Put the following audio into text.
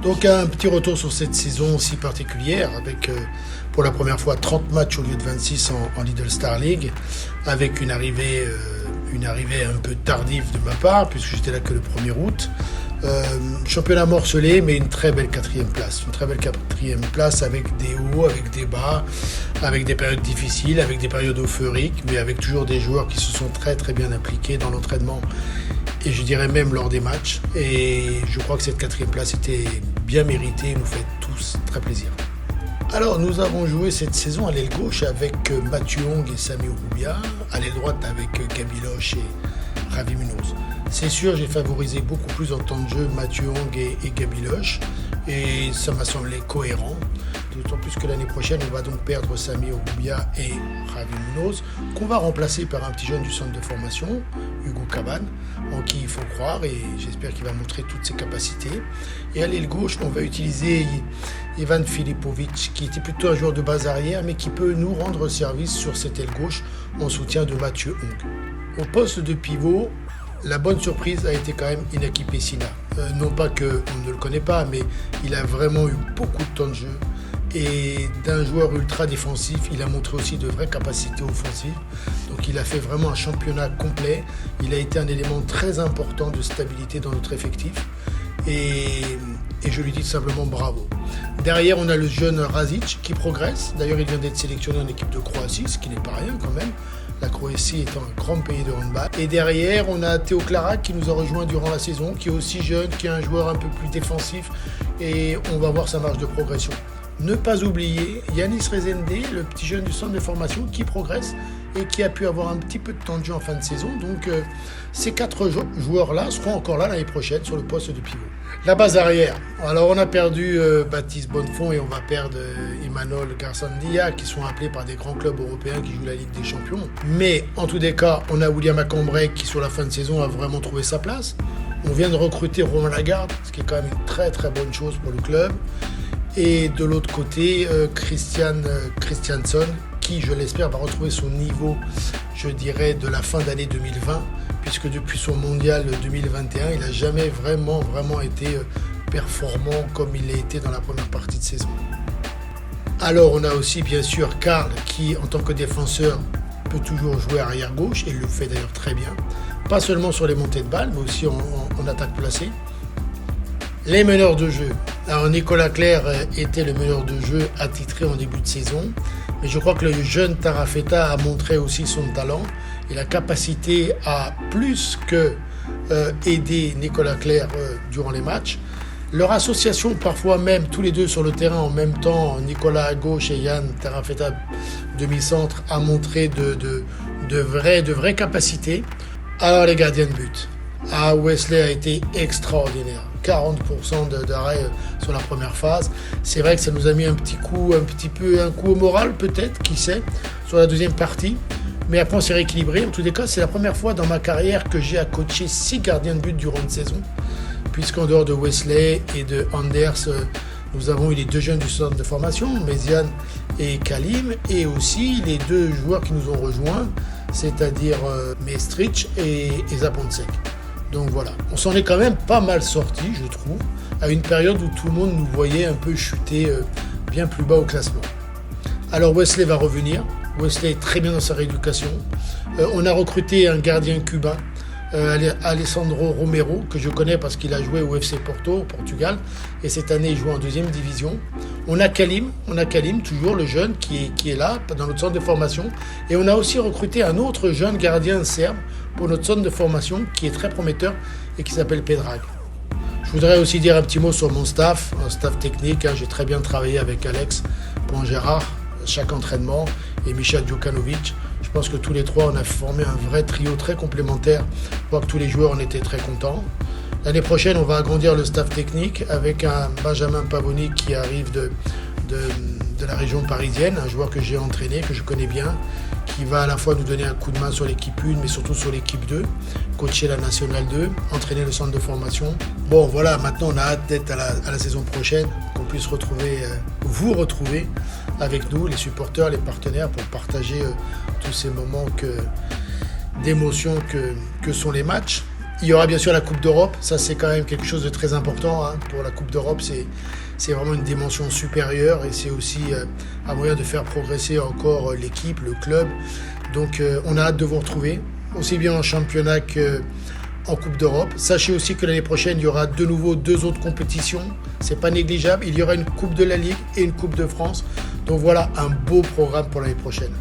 Donc un petit retour sur cette saison si particulière avec pour la première fois 30 matchs au lieu de 26 en Lidl Star League, avec une arrivée un peu tardive de ma part puisque j'étais là que le 1er août. Championnat morcelé, mais une très belle quatrième place. Une très belle quatrième place avec des hauts, avec des bas, avec des périodes difficiles, avec des périodes euphoriques, mais avec toujours des joueurs qui se sont très très bien appliqués dans l'entraînement et je dirais même lors des matchs. Et je crois que cette quatrième place était bien méritée et nous fait tous très plaisir. Alors nous avons joué cette saison à l'aile gauche avec Mathieu Hong et Sami Ouboubia, à l'aile droite avec Gabi Loche et Ravi Munoz. C'est sûr, j'ai favorisé beaucoup plus en temps de jeu Mathieu Hong et Gabi Loche et ça m'a semblé cohérent. D'autant plus que l'année prochaine, on va donc perdre Sami Ouboubia et Ravi Munoz, qu'on va remplacer par un petit jeune du centre de formation, Hugo Cabane, en qui il faut croire et j'espère qu'il va montrer toutes ses capacités. Et à l'aile gauche, on va utiliser Ivan Filipovic, qui était plutôt un joueur de base arrière, mais qui peut nous rendre service sur cette aile gauche en soutien de Mathieu Hong. Au poste de pivot, la bonne surprise a été quand même Inaki Pessina. Non pas qu'on ne le connaît pas, mais il a vraiment eu beaucoup de temps de jeu. Et d'un joueur ultra défensif, il a montré aussi de vraies capacités offensives. Donc il a fait vraiment un championnat complet. Il a été un élément très important de stabilité dans notre effectif. Et je lui dis tout simplement bravo. Derrière, on a le jeune Razic qui progresse. D'ailleurs, il vient d'être sélectionné en équipe de Croatie, ce qui n'est pas rien quand même. La Croatie étant un grand pays de handball. Et derrière, on a Théo Clarac qui nous a rejoint durant la saison, qui est aussi jeune, qui est un joueur un peu plus défensif. Et on va voir sa marge de progression. Ne pas oublier Yanis Rezende, le petit jeune du centre de formation qui progresse et qui a pu avoir un petit peu de temps de jeu en fin de saison. Donc ces 4 joueurs-là seront encore là l'année prochaine sur le poste de pivot. La base arrière. Alors on a perdu Baptiste Bonnefond et on va perdre Emmanuel Garçandia qui sont appelés par des grands clubs européens qui jouent la Ligue des Champions. Mais en tous les cas, on a William Acambray qui sur la fin de saison a vraiment trouvé sa place. On vient de recruter Romain Lagarde, ce qui est quand même une très très bonne chose pour le club. Et de l'autre côté, Christianson, qui, je l'espère, va retrouver son niveau, je dirais, de la fin d'année 2020, puisque depuis son mondial 2021, il n'a jamais vraiment été performant comme il l'a été dans la première partie de saison. Alors, on a aussi, bien sûr, Karl, qui, en tant que défenseur, peut toujours jouer arrière gauche, et il le fait d'ailleurs très bien. Pas seulement sur les montées de balles, mais aussi en attaque placée. Les meneurs de jeu. Alors Nicolas Clerc était le meneur de jeu attitré en début de saison, mais je crois que le jeune Tarafeta a montré aussi son talent et la capacité à plus que aider Nicolas Clerc durant les matchs. Leur association, parfois même tous les deux sur le terrain en même temps, Nicolas à gauche et Yann Tarafeta demi-centre, a montré de vraies capacités. Alors les gardiens de but. Wesley a été extraordinaire. 40% d'arrêt sur la première phase. C'est vrai que ça nous a mis un coup au moral peut-être, qui sait, sur la deuxième partie. Mais après on s'est rééquilibré. En tous les cas, c'est la première fois dans ma carrière que j'ai à coacher 6 gardiens de but durant une saison. Puisqu'en dehors de Wesley et de Anders, nous avons eu les 2 jeunes du centre de formation, Méziane et Kalim, et aussi les 2 joueurs qui nous ont rejoints, c'est-à-dire Mestric et Zabonsek. Donc voilà, on s'en est quand même pas mal sorti, je trouve, à une période où tout le monde nous voyait un peu chuter bien plus bas au classement. Alors Wesley va revenir, Wesley est très bien dans sa rééducation. On a recruté un gardien cubain, Alessandro Romero, que je connais parce qu'il a joué au FC Porto, au Portugal, et cette année il joue en 2e division. On a Kalim, toujours le jeune qui est là, dans notre centre de formation. Et on a aussi recruté un autre jeune gardien serbe pour notre centre de formation, qui est très prometteur et qui s'appelle Pedrag. Je voudrais aussi dire un petit mot sur mon staff, un staff technique. J'ai très bien travaillé avec Alex Pongérard, chaque entraînement, et Michel Djukanovic. Je pense que tous les 3, on a formé un vrai trio très complémentaire. Je crois que tous les joueurs en étaient très contents. L'année prochaine, on va agrandir le staff technique avec un Benjamin Pavoni qui arrive de la région parisienne, un joueur que j'ai entraîné, que je connais bien, qui va à la fois nous donner un coup de main sur l'équipe 1, mais surtout sur l'équipe 2, coacher la Nationale 2, entraîner le centre de formation. Bon, voilà, maintenant on a hâte d'être à la saison prochaine, qu'on puisse vous retrouver avec nous, les supporters, les partenaires, pour partager tous ces moments d'émotion que sont les matchs. Il y aura bien sûr la Coupe d'Europe. Ça, c'est quand même quelque chose de très important. Hein. Pour la Coupe d'Europe, c'est vraiment une dimension supérieure et c'est aussi un moyen de faire progresser encore l'équipe, le club. Donc, on a hâte de vous retrouver, aussi bien en championnat qu'en Coupe d'Europe. Sachez aussi que l'année prochaine, il y aura de nouveau 2 autres compétitions. C'est pas négligeable. Il y aura une Coupe de la Ligue et une Coupe de France. Donc voilà, un beau programme pour l'année prochaine.